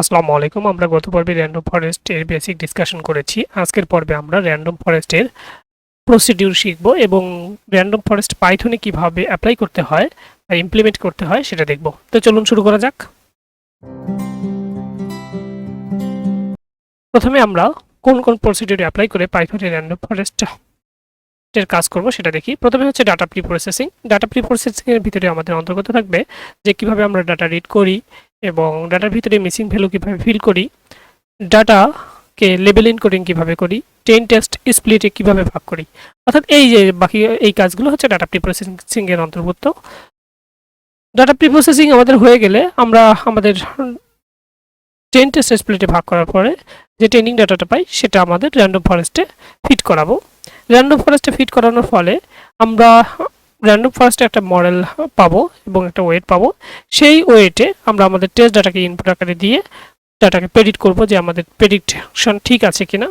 আসসালামু আলাইকুম। আমরা গত পর্বে র্যান্ডম ফরেস্ট এর বেসিক ডিসকাশন করেছি। আজকের পর্বে আমরা র্যান্ডম ফরেস্ট এর প্রসিডিউর শিখব এবং র্যান্ডম ফরেস্ট পাইথনে কিভাবে অ্যাপ্লাই করতে হয় বা ইমপ্লিমেন্ট করতে হয় সেটা দেখব। তো চলুন শুরু করা যাক। প্রথমে আমরা কোন কোন প্রসিডিউর অ্যাপ্লাই করে পাইথনে র্যান্ডম ফরেস্ট এর কাজ করব সেটা দেখি। প্রথমে হচ্ছে data pre processing. Data pre processing এর ভিতরে আমাদের অন্তর্গত থাকবে যে কিভাবে আমরা ডাটা রিড করি এবং ডাটার ভিতরে মিসিং ভ্যালু কিভাবে ফিল করি, ডাটাকে লেবেল ইনকোডিং কিভাবে করি, টেন টেস্ট স্প্লিটে কিভাবে ভাগ করি। অর্থাৎ এই যে বাকি এই কাজগুলো হচ্ছে ডাটা প্রি প্রসেসিং এর অন্তর্ভুক্ত। ডাটা প্রি প্রসেসিং আমাদের হয়ে গেলে আমরা আমাদের টেন টেস্ট স্প্লিটে ভাগ করার পরে যে ট্রেনিং ডাটাটা পাই সেটা আমাদের র্যান্ডম ফরেস্টে ফিট করাবো। র্যান্ডম ফরেস্টে ফিট করানোর ফলে আমরা র্যান্ডম ফরেস্টে একটা মডেল পাবো এবং একটা ওয়েট পাবো। সেই ওয়েটে আমরা আমাদের টেস্ট ডাটাকে ইনপুট আকারে দিয়ে ডাটাকে প্রেডিক্ট করব যে আমাদের প্রেডিকশন ঠিক আছে কিনা।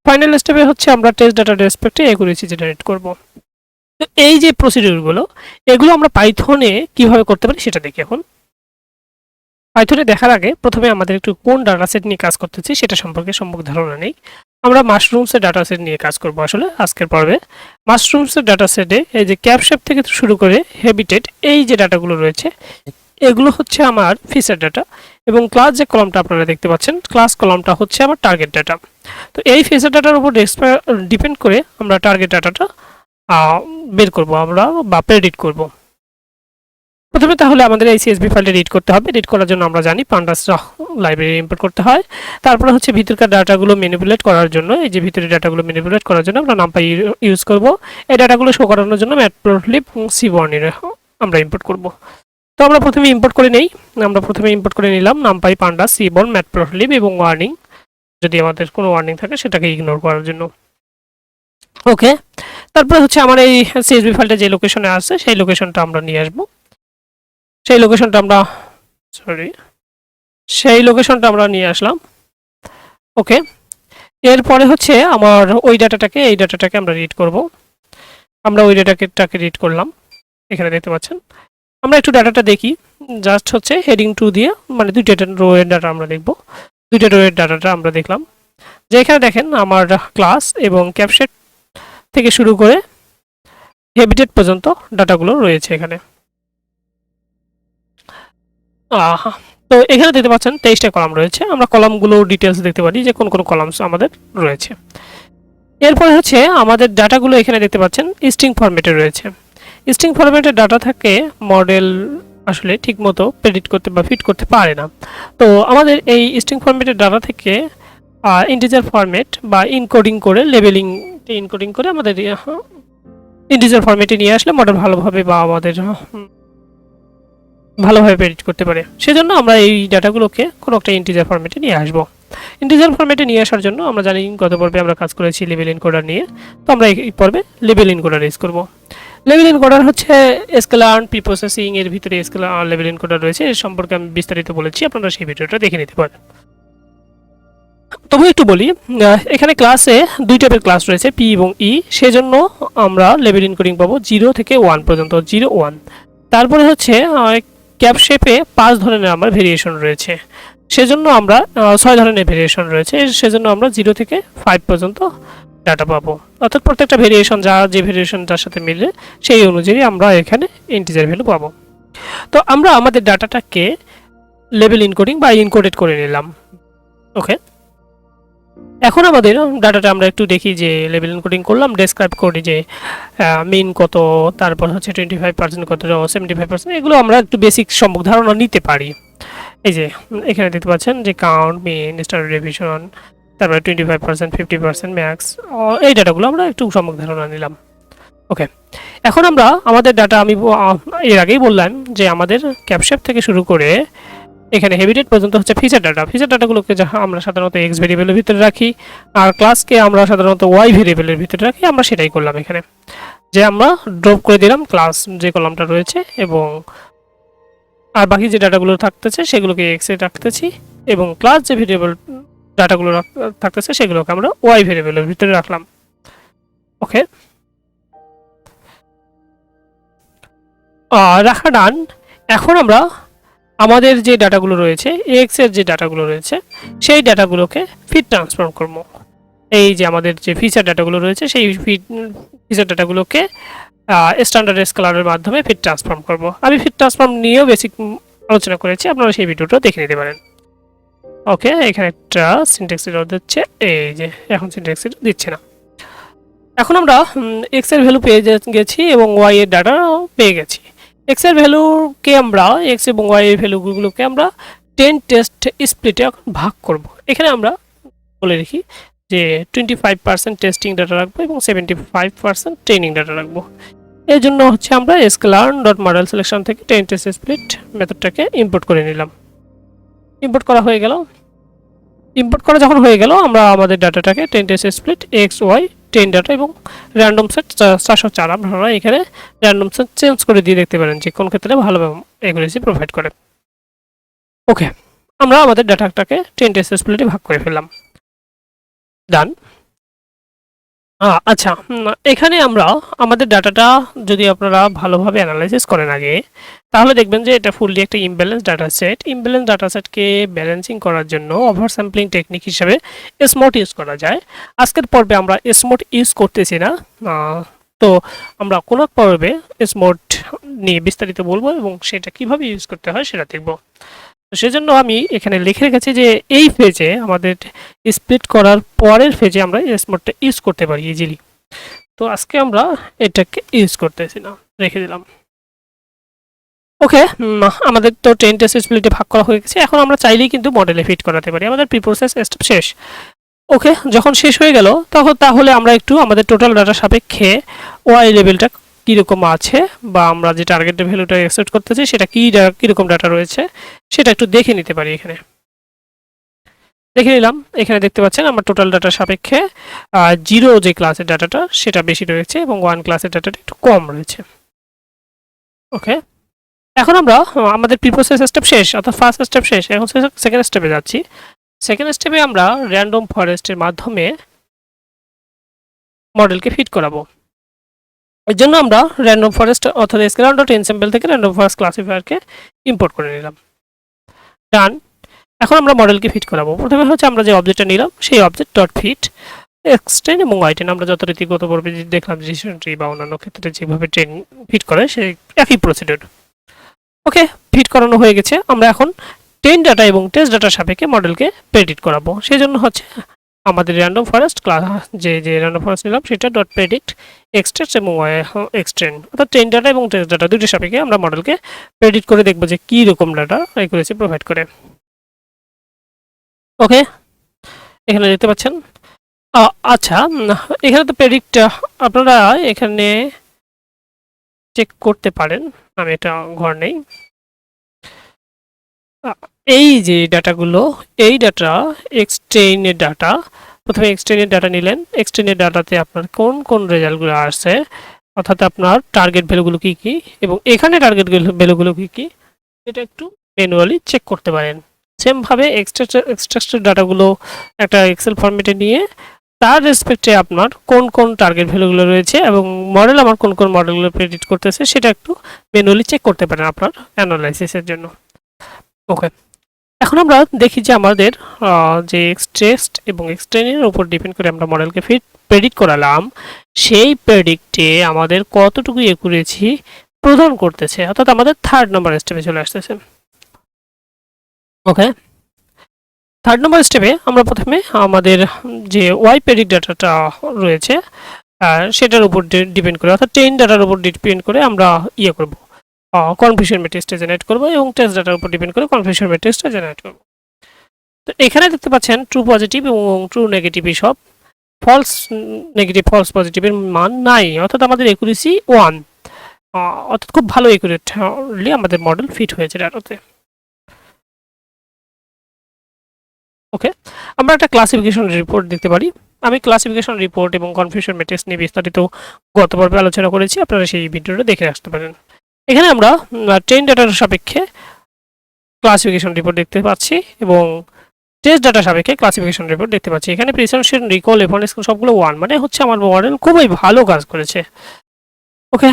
ফাইনাল স্টেপে হচ্ছে আমরা টেস্ট ডাটার রেসপেক্টে অ্যাকুরেসি জেনারেট করব। তো এই যে প্রসিডিউরগুলো এগুলো আমরা পাইথনে কিভাবে করতে পারি সেটা দেখি। এখন পাইথনে দেখার আগে প্রথমে আমাদের একটু কোন ডাটাসেট নিয়ে কাজ করতেছি সেটা সম্পর্কে সম্যক ধারণা নেই। আমরা মাশরুমসের ডাটাসেট নিয়ে কাজ করব আসলে আজকের পর্বে। মাশরুমসের ডাটাসেটে এই যে ক্যাপশেপ থেকে শুরু করে হ্যাবিটেট এই যে ডাটাগুলো রয়েছে এগুলো হচ্ছে আমার ফিচার ডাটা এবং ক্লাস যে কলামটা আপনারা দেখতে পাচ্ছেন ক্লাস কলামটা হচ্ছে আমার টার্গেট ডাটা। তো এই ফিচার ডাটার উপর ডিপেন্ড করে আমরা টার্গেট ডাটাটা বের করব আমরা বা প্রেডিক্ট করব। প্রথমে তাহলে আমাদের এই সিএসভি ফাইলটা রিড করতে হবে। রিড করার জন্য আমরা জানি পান্ডাস লাইব্রেরি ইম্পোর্ট করতে হয়। তারপরে হচ্ছে ভিতরকার ডাটাগুলো ম্যানিপুলেট করার জন্য এই যে ভিতরের ডাটাগুলো ম্যানিপুলেট করার জন্য আমরা নামপাই ইউজ করব। এই ডাটাগুলো শো করানোর জন্য ম্যাটপ্লটলিব সিবর্নের আমরা ইম্পোর্ট করব। তো আমরা প্রথমে ইম্পোর্ট করে নেই। আমরা প্রথমে ইম্পোর্ট করে নিলাম নামপাই পান্ডাস সিবর্ন ম্যাটপ্লটলিব এবং ওয়ার্নিং, যদি আমাদের কোনো ওয়ার্নিং থাকে সেটাকে ইগনোর করার জন্য। ওকে, তারপরে হচ্ছে আমার এই সিএসভি ফাইলটা যে লোকেশনে আছে সেই লোকেশনটা আমরা নিয়ে আসবো। সেই লোকেশনটা আমরা নিয়ে আসলাম। ওকে, এরপরে হচ্ছে আমার ওই ডাটাটাকে আমরা রিড করব। আমরা ওই ডাটাটাকে রিড করলাম, এখানে দেখতে পাচ্ছেন। আমরা একটু ডাটাটা দেখি, জাস্ট হচ্ছে হেডিং 2 দিয়ে মানে দুইটা রো এর ডাটা আমরা দেখব। দুইটা রো এর ডাটাটা আমরা দেখলাম যে এখানে দেখেন আমার ক্লাস এবং ক্যাপশেট থেকে শুরু করে হ্যাবিটেট পর্যন্ত ডাটাগুলো রয়েছে এখানে। তো এখানে দেখতে পাচ্ছেন 23টা কলাম রয়েছে। আমরা কলামগুলো ডিটেলস দেখতে পারি যে কোন কোন কলামস আমাদের রয়েছে। এরপরে হচ্ছে আমাদের ডাটাগুলো এখানে দেখতে পাচ্ছেন স্ট্রিং ফরম্যাটে রয়েছে। স্ট্রিং ফরম্যাটের ডাটা থাকে মডেল আসলে ঠিকমতো প্রেডিক্ট করতে বা ফিট করতে পারে না। তো আমাদের এই স্ট্রিং ফরম্যাটের ডাটা থেকে ইন্টিজার ফরম্যাট বা ইনকোডিং করে ইনকোডিং করে আমাদের ইন্টিজার ফরম্যাটে নিয়ে আসলে মডেল ভালোভাবে বা আমাদের ভালোভাবে প্রেডিক্ট করতে পারে। সেজন্য আমরা এই ডাটাগুলোকে কোনো একটা ইন্টিজার ফরম্যাটে নিয়ে আসবো। ইন্টিজার ফরম্যাটে নিয়ে আসার জন্য আমরা জানি গত পর্বে আমরা কাজ করেছি লেবেল এনকোডার নিয়ে। তো আমরা এই পর্বে লেবেল এনকোডার ইউজ করব। লেবেল এনকোডার হচ্ছে স্কেলার্ন প্রি প্রসেসিং এর ভিতরে লেবেল এনকোডার রয়েছে। এর সম্পর্কে আমি বিস্তারিত বলেছি, আপনারা সেই ভিডিওটা দেখে নিতে পারেন। তবু একটু বলি, এখানে ক্লাসে দুই টাইপের ক্লাস রয়েছে পি এবং ই। সেজন্য আমরা লেবেল এনকোডিং পাবো 0 থেকে 1 পর্যন্ত, 0 1। তারপরে হচ্ছে ক্যাপশেপে 5 ধরনের আমার ভেরিয়েশন রয়েছে, সেজন্য আমরা 6 ধরনের ভেরিয়েশন রয়েছে, সেজন্য আমরা 0 থেকে 5 পর্যন্ত ডাটা পাবো। অর্থাৎ প্রত্যেকটা ভেরিয়েশন যে ভেরিয়েশন যার সাথে মিলে সেই অনুযায়ী আমরা এখানে ইন্টিজার ভ্যালু পাবো। তো আমরা আমাদের ডাটাটাকে লেবেল ইনকোডিং বা ইনকোডেড করে নিলাম। ওকে, এখন আমাদের ডাটাটা আমরা একটু দেখি যে লেবেল এনকোডিং করলাম, ডেসক্রাইব করি যে মিন কত, তারপর হচ্ছে 25% কত, 75%, এগুলো আমরা একটু বেসিক সম্যক ধারণা নিতে পারি। এই যে এখানে দেখতে পাচ্ছেন যে কাউন্ট, মিন, স্ট্যান্ডার্ড ডেভিয়েশন, তারপরে 25%, 50%, ম্যাক্স, এই ডাটাগুলো আমরা একটু সম্যক ধারণা নিলাম। ওকে, এখন আমরা আমাদের ডাটা আমি এর আগেই বললাম যে আমাদের ক্যাপশেপ থেকে শুরু করে এখানে হ্যাবিটেট পর্যন্ত হচ্ছে ফিচার ডাটা। ফিচার ডাটাগুলোকে আমরা সাধারণত এক্স ভেরিয়েবলের ভিতরে রাখি আর ক্লাসকে আমরা সাধারণত ওয়াই ভেরিয়েবলের ভিতরে রাখি। আমরা সেটাই করলাম এখানে, যে আমরা ড্রপ করে দিলাম ক্লাস যে কলামটা রয়েছে এবং আর বাকি যে ডাটাগুলো থাকতেছে সেগুলোকে এক্সে রাখতেছি এবং ক্লাস যে ভেরিয়েবল ডাটাগুলো থাকতেছে সেগুলোকে আমরা ওয়াই ভেরিয়েবলের ভিতরে রাখলাম। ওকে, রাখা ডান। এখন আমরা আমাদের যে ডাটাগুলো রয়েছে এক্স এর যে ডাটাগুলো রয়েছে সেই ডাটাগুলোকে ফিট ট্রান্সফর্ম করব। এই যে আমাদের যে ফিচার ডাটাগুলো রয়েছে সেই ফিচার ডাটাগুলোকে স্ট্যান্ডার্ড স্কেলারের মাধ্যমে ফিট ট্রান্সফর্ম করব। আমি ফিট ট্রান্সফর্ম নিয়েও বেসিক আলোচনা করেছি, আপনারা সেই ভিডিওটা দেখে নিতে পারেন। ওকে, এখানে একটা সিনট্যাক্স এরর দিচ্ছে, এই যে এখন সিনট্যাক্স এরর দিচ্ছে না। এখন আমরা এক্স এর ভ্যালু পেয়ে গেছি এবং ওয়াই এর ডাটা পেয়ে গেছি। এক্স এর ভ্যালুকে আমরা এক্স এবং ওয়াই এর ভ্যালুগুলোকে আমরা 10 টেস্ট স্প্লিটে ভাগ করব। এখানে আমরা বলে রাখি যে 25% টেস্টিং ডাটা রাখবো এবং 75% ট্রেনিং ডাটা রাখবো। এই জন্য হচ্ছে আমরা scikit-learn.model সিলেকশন থেকে 10 টেস্ট স্প্লিট মেথডটাকে ইম্পোর্ট করে নিলাম। ইম্পোর্ট করা হয়ে গেল। ইম্পোর্ট করা যখন হয়ে গেল, আমরা আমাদের ডাটাটাকে 10 test split X Y 10 data এবং র্যান্ডম সেট 404 আপনারা এখানে র্যান্ডম সেট চেঞ্জ করে দিয়ে দেখতে পারেন যে কোন ক্ষেত্রে ভালোভাবে অ্যাকুরেসি প্রোভাইড করে। ওকে, আমরা আমাদের ডাটাটাকে 10 টেস্ট স্প্লিটে ভাগ করে ফেললাম। ডান। আচ্ছা, এখানে আমরা আমাদের ডাটাটা যদি আপনারা ভালোভাবে অ্যানালাইসিস করেন আগে, তাহলে দেখবেন যে এটা ফুললি একটা imbalance data set. Imbalance data সেটকে ব্যালেন্সিং করার জন্য ওভার স্যাম্পলিং টেকনিক হিসেবে স্মট ইউজ করা যায়। আজকের পর্বে আমরা স্মট ইউজ করতেছি না, তো আমরা কোনো পর্বে স্মট নিয়ে বিস্তারিত বলবো এবং সেটা কিভাবে ইউজ করতে হয় সেটা দেখব। সেজন্য আমি এখানে লিখে রেখেছি যে এই ফেজে আমাদের স্প্লিট করার পরের ফেজে আমরা স্মটটা ইউজ করতে পারি ইজিলি। তো আজকে আমরা এটাকে ইউজ করতেছি না, রেখে দিলাম। ওকে, আমাদের তো 10 টেস্ট স্প্লিটে ভাগ করা হয়ে গেছে। এখন আমরা চাইলেই কিন্তু মডেলে ফিট করাতে পারি। আমাদের প্রি প্রসেস স্টেপ শেষ। ওকে, যখন শেষ হয়ে গেল তাহলে আমরা একটু আমাদের টোটাল ডাটা সাপেক্ষে ওয়াই লেভেলটা কীরকম আছে বা আমরা যে টার্গেট ভ্যালুটা এক্সপেক্ট করতেছি সেটা কীরকম ডাটা রয়েছে সেটা একটু দেখে নিতে পারি। এখানে দেখে নিলাম। এখানে দেখতে পাচ্ছেন আমার টোটাল ডাটার সাপেক্ষে 0 যে ক্লাসের ডাটাটা সেটা বেশি রয়েছে এবং 1 ক্লাসের ডাটাটা একটু কম রয়েছে। ওকে, এখন আমরা আমাদের প্রি প্রসেস স্টেপ শেষ, অর্থাৎ ফার্স্ট স্টেপ শেষ। এখন সেকেন্ড স্টেপে যাচ্ছি। সেকেন্ড স্টেপে আমরা র্যান্ডম ফরেস্টের মাধ্যমে মডেলকে ফিট করাবো। এর জন্য আমরা র্যান্ডম ফরেস্ট অর্থাৎ scikit-learn.ensemble থেকে র্যান্ডম ফরেস্ট ক্লাসিফায়ারকে ইম্পোর্ট করে নিলাম। ডান। এখন আমরা মডেলকে ফিট করাবো। প্রথমে হচ্ছে আমরা যে অবজেক্টটা নিলাম সেই অবজেক্ট ডট ফিট এক্সটেন এবং ওয়াইটেন। আমরা যত রীতিগত পর্বে দেখলাম ডিসিশন ট্রি বা অন্যান্য ক্ষেত্রে যেভাবে ট্রেন ফিট করে সেই একই প্রসিডিউর। ওকে, ফিট করানো হয়ে গেছে। আমরা এখন 10 ডাটা এবং টেস্ট ডাটার সাপেক্ষে মডেলকে প্রেডিক্ট করাবো। সেই জন্য হচ্ছে আমাদের র্যান্ডম ফরেস্ট ক্লাস যে র্যান্ডম ফরেস্ট নিলাম সেটা ডট প্রেডিক্ট এক্সটেন্স এবং এক্সটেন্ড, অর্থাৎ 10 ডাটা এবং টেস্ট ডাটা দুইটার সাপেক্ষে আমরা মডেলকে প্রেডিক্ট করে দেখবো যে কী রকম ডাটা অ্যাকুরেসি প্রোভাইড করে। ওকে, এখানে দেখতে পাচ্ছেন। আচ্ছা, এখানে তো প্রেডিক্ট আপনারা এখানে চেক করতে পারেন। আমি এটা ঘর নেই। এই যে ডাটাগুলো, এই ডাটা এক্সটেনের ডাটা। প্রথমে এক্সটেনের ডাটা নিলেন। এক্সটেনের ডাটাতে আপনার কোন কোন রেজাল্টগুলো আসছে, অর্থাৎ আপনার টার্গেট ভ্যালুগুলো কী কী এবং এখানে টার্গেট ভ্যালুগুলো কী কী, এটা একটু ম্যানুয়ালি চেক করতে পারেন। সেমভাবে এক্সট্রাক্টেড ডাটাগুলো একটা এক্সেল ফরম্যাটে নিয়ে তার রেসপেক্টে আপনার কোন কোন টার্গেট ভ্যালুগুলো রয়েছে এবং মডেল আমার কোন কোন মডেলগুলো প্রেডিক্ট করতেছে সেটা একটু ম্যানুয়ালি চেক করতে পারেন আপনার অ্যানালাইসিসের জন্য। ওকে, এখন আমরা দেখি যে আমাদের যে এক্সটেস্ট এবং এক্সটেনের উপর ডিপেন্ড করে আমরা মডেলকে প্রেডিক্ট করালাম, সেই প্রেডিক্টে আমাদের কতটুকু অ্যাকুরেসি প্রদান করতেছে, অর্থাৎ আমাদের থার্ড নাম্বার স্টেপে চলে আসতেছে। ওকে, থার্ড নাম্বার স্টেপে আমরা প্রথমে আমাদের যে ওয়াই প্রেডিক্ট ডাটাটা রয়েছে সেটার উপর ডিপেন্ড করে, অর্থাৎ 10 ডাটার উপর ডিপেন্ড করে আমরা ইয়ে করব, কনফিউশন ম্যাট্রিক্সটা জেনারেট করব এবং টেস্ট ডাটার উপর ডিপেন্ড করে কনফিউশন ম্যাট্রিক্সটা জেনারেট করব। তো এখানে দেখতে পাচ্ছেন ট্রু পজিটিভ এবং ট্রু নেগেটিভ সব, ফলস নেগেটিভ ফলস পজিটিভের মান নাই, অর্থাৎ আমাদের অ্যাকুরেসি 1, অর্থাৎ খুব ভালো অ্যাকুরেটলি আমাদের মডেল ফিট হয়েছে ডাটাতে। ওকে, আমরা একটা ক্লাসিফিকেশন রিপোর্ট দেখতে পারি। আমি ক্লাসিফিকেশন রিপোর্ট এবং কনফিউশন ম্যাট্রিক্স নিয়ে বিস্তারিত গত পর্বে আলোচনা করেছি, আপনারা সেই ভিডিওটা দেখে আসতে পারেন। এখানে আমরা 10 ডাটার সাপেক্ষে ক্লাসিফিকেশন রিপোর্ট দেখতে পাচ্ছি এবং টেস্ট ডাটা সাপেক্ষে ক্লাসিফিকেশন রিপোর্ট দেখতে পাচ্ছি। এখানে প্রিসেনশন, রিকল, এফন স্কোর সবগুলো 1, মানে হচ্ছে আমার মডেল খুবই ভালো কাজ করেছে। ওকে,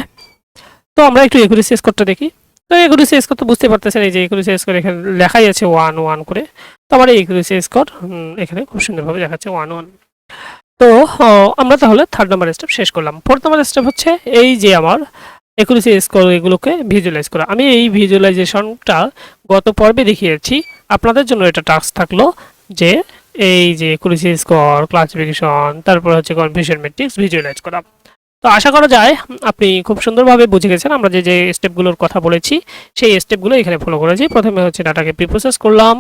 তো আমরা একটু অ্যাকুরেসি স্কোরটা দেখি। তো একুরেসি স্কোর তো বুঝতে পারতেছেন, এই যে একুরেসি স্কোর এখানে লেখাই আছে 1 1 করে। তো আমার এই একুরেসি স্কোর এখানে খুব সুন্দরভাবে দেখাচ্ছে 1 1। তো আমরা তাহলে 3rd নাম্বার স্টেপ শেষ করলাম। 4th নাম্বার স্টেপ হচ্ছে এই যে আমার একুরেসি স্কোর এগুলোকে ভিজুয়ালাইজ করা। আমি এই ভিজুয়ালাইজেশনটা গত পর্বে দেখিয়েছি। আপনাদের জন্য এটা টাস্ক থাকলো যে এই যে একুরেসি স্কোর, ক্লাসিফিকেশন, তারপর হচ্ছে কনফিউশন ম্যাট্রিক্স ভিজুয়ালাইজ করা। তো আশা করা যায় আপনি খুব সুন্দরভাবে বুঝে গেছেন। আমরা যে স্টেপগুলোর কথা বলেছি সেই স্টেপগুলো এখানে ফলো করেছি। প্রথমে হচ্ছে ডাটাকে প্রিপ্রসেস করলাম,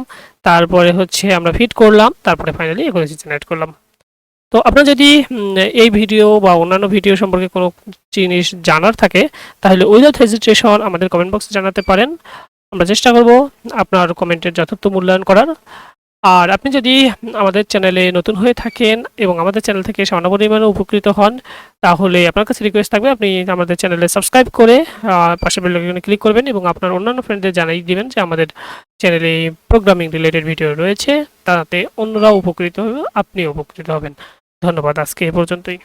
তারপরে হচ্ছে আমরা ফিট করলাম, তারপরে ফাইনালি একুরেসি জেনারেট করলাম। তো আপনার যদি এই ভিডিও বা অন্যান্য ভিডিও সম্পর্কে কোনো জিনিস জানার থাকে তাহলে উইদাউট হেজিটেশন আমাদের কমেন্ট বক্সে জানাতে পারেন। আমরা চেষ্টা করব আপনার কমেন্টের যথার্থ মূল্যায়ন করার। আর আপনি যদি আমাদের চ্যানেলে নতুন হয়ে থাকেন এবং আমাদের চ্যানেল থেকে সামান্য পরিমাণে উপকৃত হন, তাহলে আপনার কাছে রিকোয়েস্ট থাকবে আপনি আমাদের চ্যানেলে সাবস্ক্রাইব করে পাশে বেল আইকনে ক্লিক করবেন এবং আপনার অন্যান্য ফ্রেন্ডদের জানিয়ে দিবেন যে আমাদের চ্যানেলে প্রোগ্রামিং রিলেটেড ভিডিও রয়েছে, তাতে অন্যরাও উপকৃত হবে, আপনিও উপকৃত হবেন। ধন্যবাদ, আজকে এ পর্যন্তই।